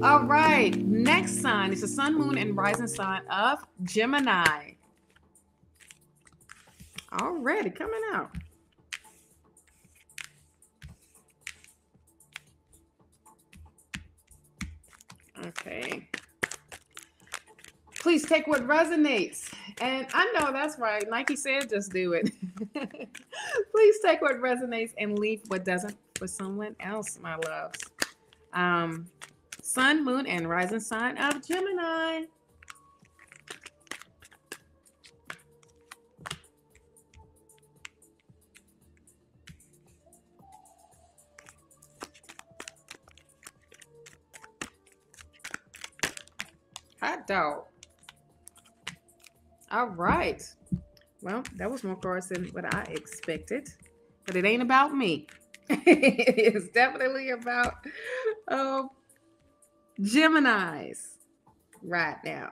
All right. Next sign is the sun, moon, and rising sign of Gemini. Already coming out. Okay. Please take what resonates. And I know that's right. Nike said just do it. Please take what resonates and leave what doesn't for someone else, my loves. Sun, moon, and rising sign of Gemini. Hot dog. All right. Well, that was more cards than what I expected, but it ain't about me. It is definitely about Geminis right now.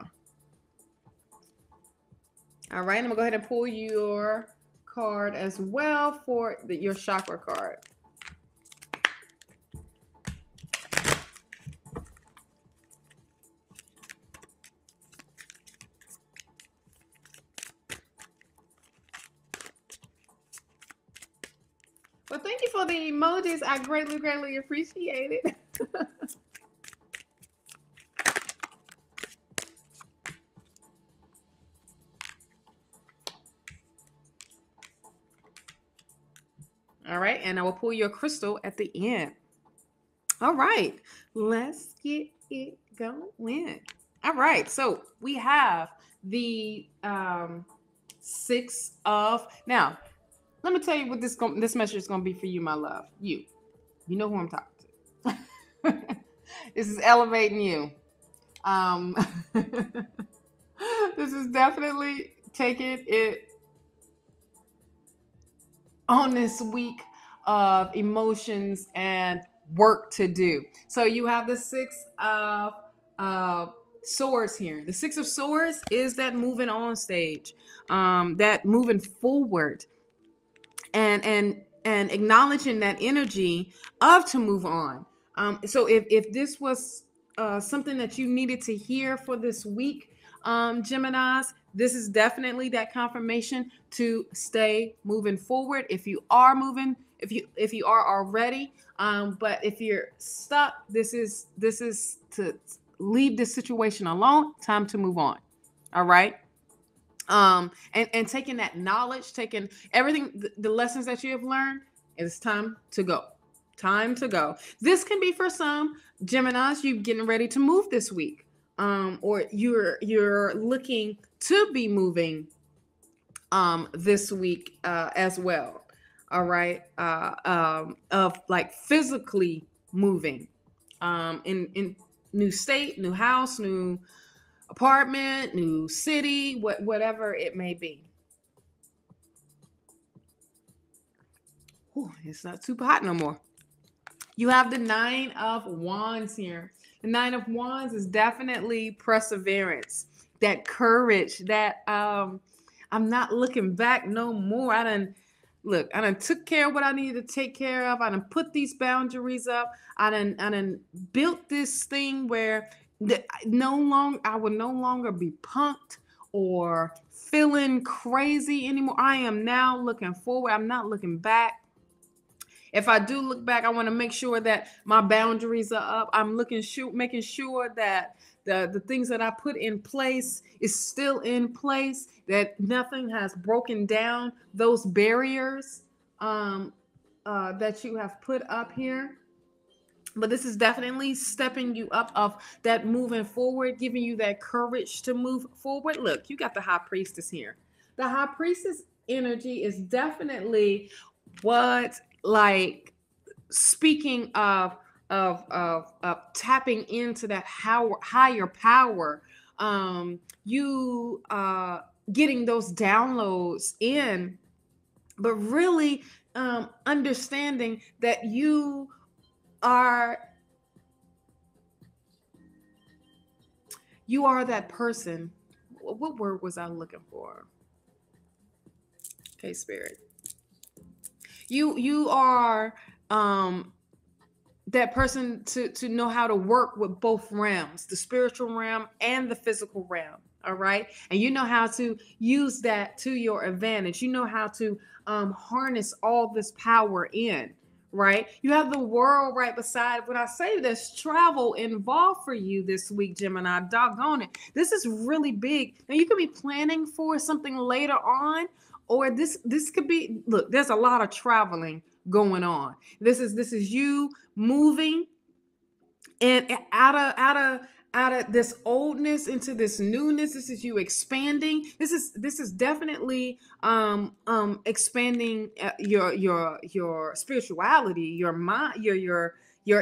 All right, I'm gonna go ahead and pull your card as well for your chakra card. Well, thank you for the emojis. I greatly, greatly appreciate it. All right, and I will pull your crystal at the end. All right, let's get it going. All right, so we have the six of now. Let me tell you what this message is going to be for you, my love. You know who I'm talking to. This is elevating you. This is definitely taking it on this week of emotions and work to do. So you have the six of swords here. The six of swords is that moving on stage, that moving forward. And acknowledging that energy of to move on. So if this was something that you needed to hear for this week, Geminis, this is definitely that confirmation to stay moving forward. If you are moving, if you are already, but if you're stuck, this is to leave this situation alone. Time to move on. All right. And taking that knowledge, taking everything, the lessons that you have learned, it's time to go. Time to go. This can be for some Geminis, you getting ready to move this week, or you're looking to be moving this week as well. All right, of like physically moving in new state, new house, new apartment, new city, whatever it may be. Ooh, it's not super hot no more. You have the 9 of Wands here. The 9 of Wands is definitely perseverance, that courage, that I'm not looking back no more. I done took care of what I needed to take care of. I done put these boundaries up. I done built this thing where I will no longer be punked or feeling crazy anymore. I am now looking forward. I'm not looking back. If I do look back, I want to make sure that my boundaries are up. I'm making sure that the things that I put in place is still in place, that nothing has broken down those barriers that you have put up here. But this is definitely stepping you up of that moving forward, giving you that courage to move forward. Look, you got the high priestess here. The high priestess energy is definitely what, like, speaking of tapping into that higher power, you getting those downloads in, but really understanding that you are that person. What word was I looking for? Okay, Spirit. You are that person to know how to work with both realms, the spiritual realm and the physical realm. All right. And you know how to use that to your advantage. You know how to harness all this power in. Right. You have the world right beside. When I say there's travel involved for you this week, Gemini, doggone it. This is really big. Now you could be planning for something later on, or this could be, look, there's a lot of traveling going on. This is you moving and out of this oldness into this newness. This is you expanding. This is definitely expanding your spirituality, your mind, your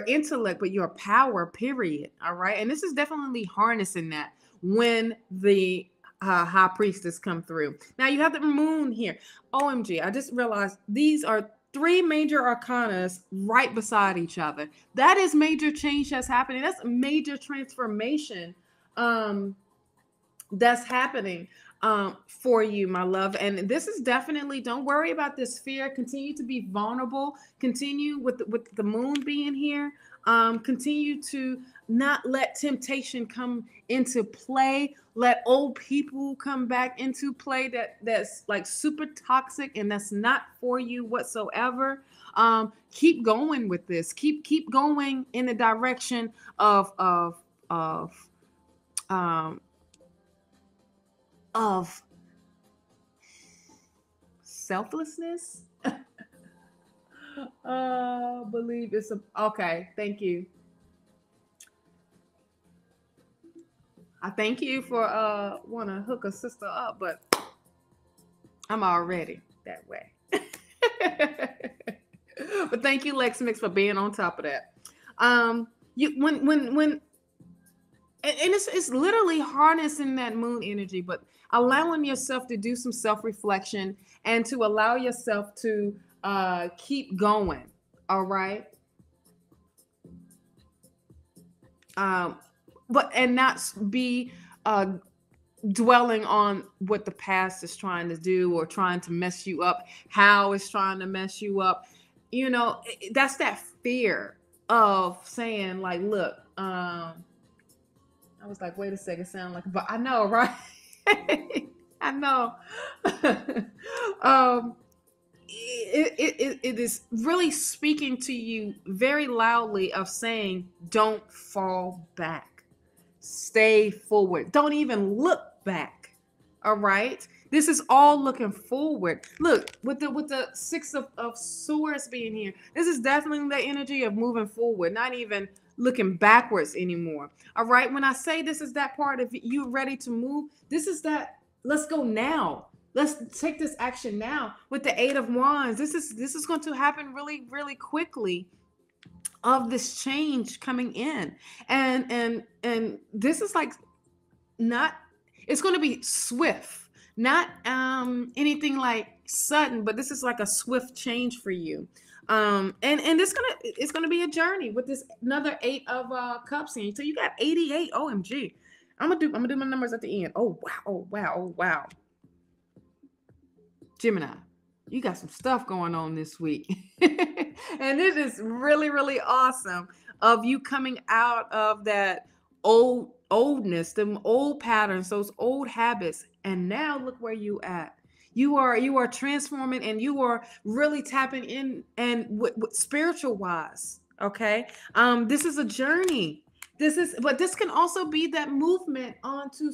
intellect, but your power, period. All right. And this is definitely harnessing that when the high priestess come through. Now you have the moon here. OMG, I just realized these are 3 major arcanas right beside each other. That is major change that's happening. That's major transformation that's happening for you, my love. And this is definitely, don't worry about this fear. Continue to be vulnerable. Continue with the moon being here. Continue to not let temptation come into play. Let old people come back into play that's like super toxic and that's not for you whatsoever. Keep going with this. Keep going in the direction of selflessness. Believe it's okay. Thank you. I thank you for want to hook a sister up, but I'm already that way. But thank you, Lex Mix, for being on top of that. When it's literally harnessing that moon energy, but allowing yourself to do some self-reflection and to allow yourself to keep going. All right. But and not be dwelling on what the past is trying to do or trying to mess you up, how it's trying to mess you up. You know, that's that fear of saying like, look, I was like, wait a second, sound like, but I know, right? I know. It is really speaking to you very loudly of saying, don't fall back. Stay forward. Don't even look back. All right. This is all looking forward. Look, with the 6 of swords being here, this is definitely the energy of moving forward, not even looking backwards anymore. All right. When I say this is that part of you ready to move, this is that. Let's go now. Let's take this action now. With the 8 of Wands, this is going to happen really, really quickly. Of this change coming in, and this is like not. It's going to be swift, not anything like sudden, but this is like a swift change for you. And it's gonna be a journey with this another 8 of cups here. So you got 88. OMG. I'm gonna do my numbers at the end. Oh wow. Gemini, you got some stuff going on this week. And this is really, really awesome of you coming out of that oldness, them old patterns, those old habits. And now look where you at. You are transforming and you are really tapping in and with spiritual wise. Okay. This is a journey. But this can also be that movement onto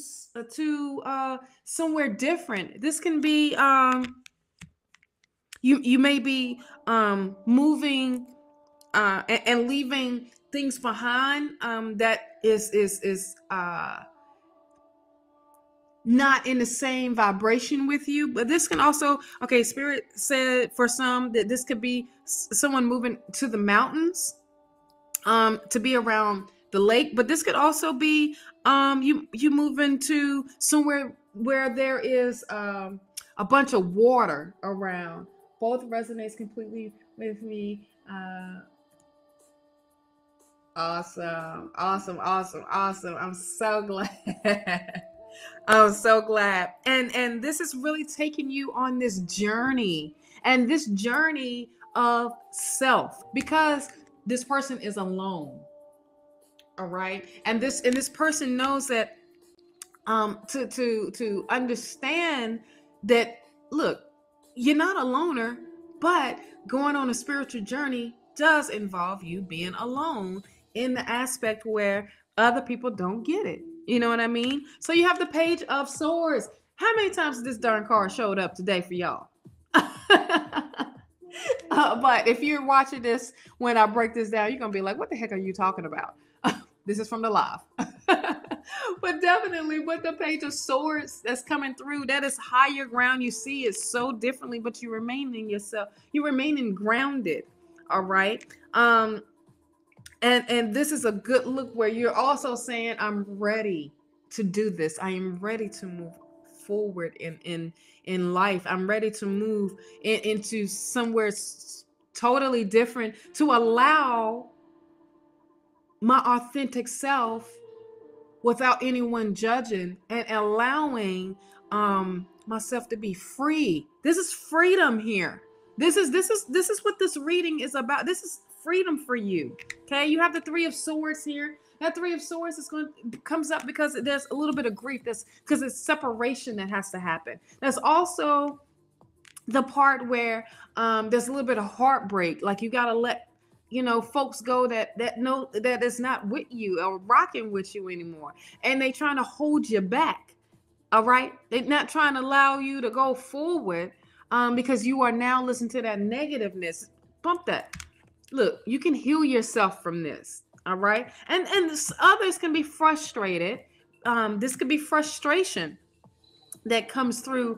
to somewhere different. This can be you may be moving and leaving things behind that is not in the same vibration with you. But this can also, okay, Spirit said for some that this could be someone moving to the mountains to be around the lake, but this could also be you moving to somewhere where there is a bunch of water around. Both resonates completely with me. Awesome. I'm so glad. I'm so glad. And this is really taking you on this journey, and this journey of self, because this person is alone. All right. And this person knows that to understand that, look, you're not a loner, but going on a spiritual journey does involve you being alone in the aspect where other people don't get it. You know what I mean? So you have the Page of Swords. How many times has this darn card showed up today for y'all? But if you're watching this when I break this down, you're going to be like, what the heck are you talking about? This is from the live. But definitely with the Page of Swords that's coming through, that is higher ground. You see it so differently, but you remain in yourself. You remaining grounded. All right. And this is a good look where you're also saying, I'm ready to do this. I am ready to move forward in life. I'm ready to move into somewhere totally different, to allow my authentic self without anyone judging, and allowing myself to be free. This is freedom here. This is what this reading is about. This is freedom for you. Okay, you have the Three of Swords here. That Three of Swords comes up because there's a little bit of grief. That's because it's separation that has to happen. There's also the part where there's a little bit of heartbreak. Like you gotta let folks go that know that it's not with you or rocking with you anymore, and they trying to hold you back. All right, they're not trying to allow you to go forward because you are now listening to that negativeness. Bump that. Look, you can heal yourself from this. All right, and others can be frustrated. This could be frustration that comes through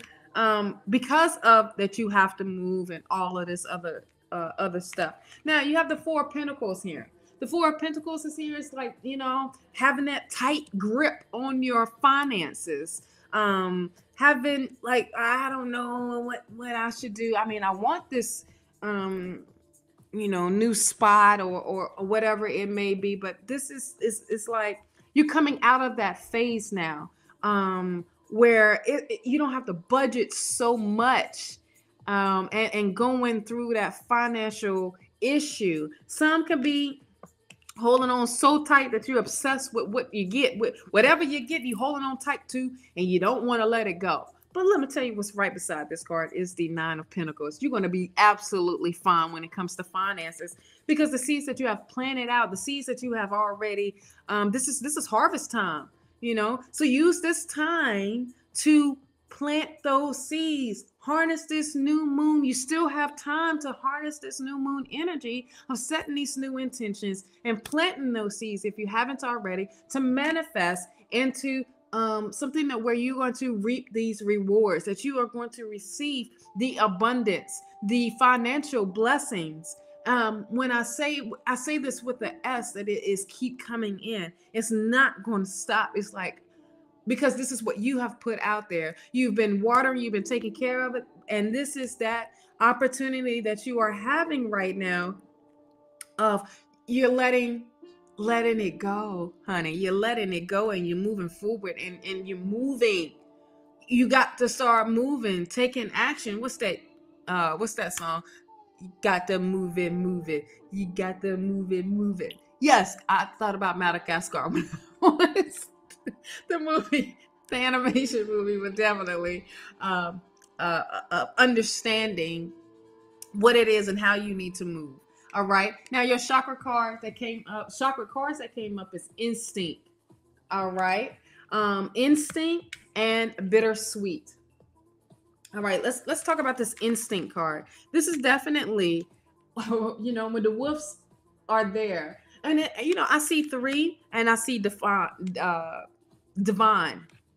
because of that you have to move and all of this other stuff. Now you have the Four of Pentacles here. The Four of Pentacles is here. It's like, having that tight grip on your finances. Having like, I don't know what I should do. I mean, I want this, new spot or whatever it may be, but this is like you're coming out of that phase now, where you don't have to budget so much. And going through that financial issue. Some can be holding on so tight that you're obsessed with what you get. With whatever you get, you holding on tight to, and you don't want to let it go. But let me tell you what's right beside this card is the Nine of Pentacles. You're going to be absolutely fine when it comes to finances, because the seeds that you have planted out, the seeds that you have already, this is harvest time, So use this time to plant those seeds. Harness this new moon. You still have time to harness this new moon energy of setting these new intentions and planting those seeds, if you haven't already, to manifest into something that where you're going to reap these rewards, that you are going to receive the abundance, the financial blessings. When I say this with the S, that it is keep coming in. It's not going to stop. It's like, because this is what you have put out there. You've been watering, you've been taking care of it. And this is that opportunity that you are having right now of you're letting it go, honey. You're letting it go and you're moving forward and you're moving. You got to start moving, taking action. What's that song? You got to move it. You got to move it. Yes, I thought about Madagascar when I was the movie, the animation movie, but definitely understanding what it is and how you need to move. All right. Now your chakra cards that came up is instinct. All right. Instinct and bittersweet. All right. Let's talk about this instinct card. This is definitely, when the wolves are there. And I see 3 and I see divine.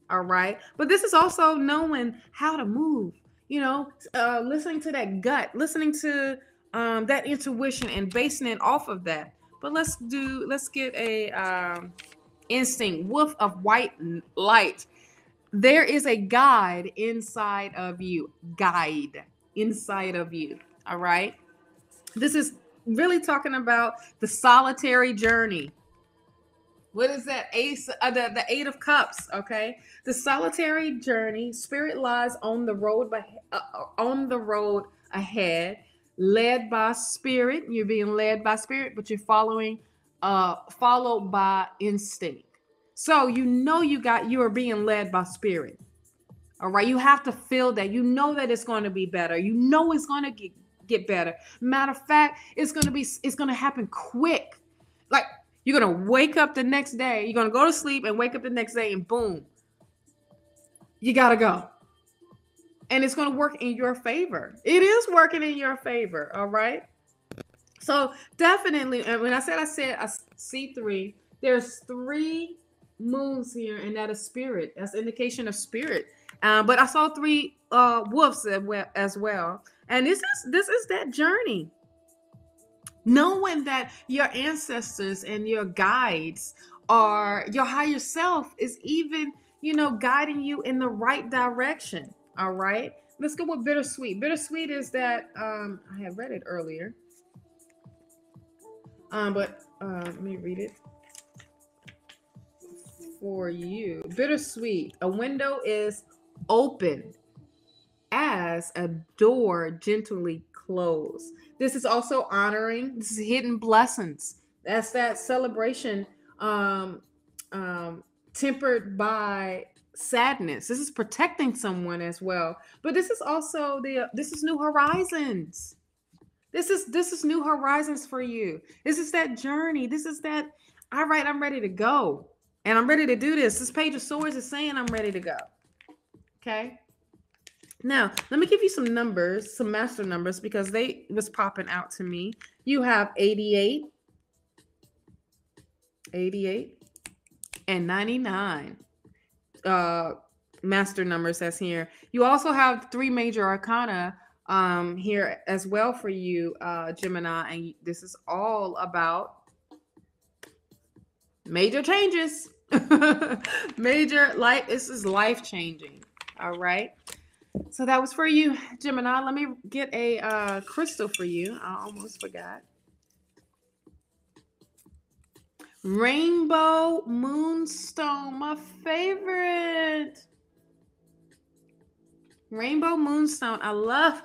All right. But this is also knowing how to move, listening to that gut, listening to that intuition and basing it off of that. But let's get a instinct. Wolf of white light. There is a guide inside of you. All right. This is really talking about the solitary journey. What is that? The 8 of Cups. Okay, the solitary journey. Spirit lies on the road, ahead. led by spirit. You're being led by spirit, but you're followed by instinct. So you are being led by spirit. All right. You have to feel that. You know that it's going to be better. You know it's going to get better. Matter of fact, it's going to happen quick. Like, you're going to wake up the next day. You're going to go to sleep and wake up the next day and boom, you got to go. And it's going to work in your favor. It is working in your favor. All right. So definitely, when I said I see 3, there's 3 moons here, and that is spirit. That's indication of spirit. But I saw 3 wolves as well. And this is that journey. Knowing that your ancestors and your guides or your higher self is even, guiding you in the right direction. All right. Let's go with bittersweet. Bittersweet is that I had read it earlier. But let me read it for you. Bittersweet. A window is open as a door gently closed. This is also honoring. This is hidden blessings. That's that celebration tempered by sadness. This is protecting someone as well. But this is also this is new horizons. This is new horizons for you. This is that journey. This is that, all right, I'm ready to go. And I'm ready to do this. This Page of Swords is saying I'm ready to go. Okay. Now, let me give you some numbers, some master numbers, because they was popping out to me. You have 88, and 99 master numbers that's here. You also have 3 major arcana here as well for you, Gemini, and this is all about major changes. This is life changing. All right. So that was for you, Gemini. Let me get a crystal for you. I almost forgot. Rainbow Moonstone, my favorite. Rainbow Moonstone. I love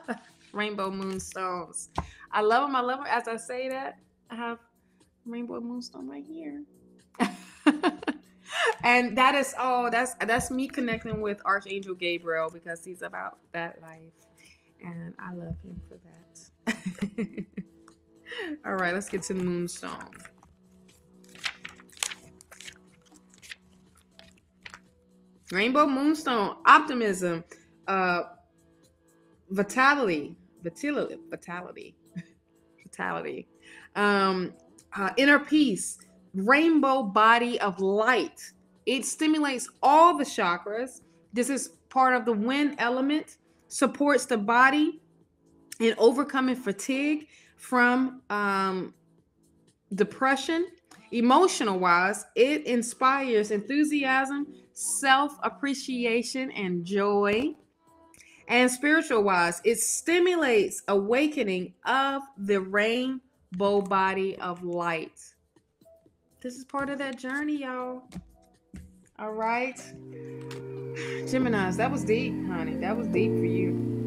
Rainbow Moonstones. I love them. I love them. As I say that, I have Rainbow Moonstone right here. And that is that's me connecting with Archangel Gabriel, because he's about that life. And I love him for that. All right, let's get to the Moonstone. Rainbow Moonstone, optimism, vitality, inner peace, rainbow body of light. It stimulates all the chakras. This is part of the wind element, supports the body in overcoming fatigue from depression. Emotional wise, it inspires enthusiasm, self-appreciation, and joy. And spiritual wise, it stimulates awakening of the rainbow body of light. This is part of that journey, y'all. All right. Geminis, that was deep, honey. That was deep for you.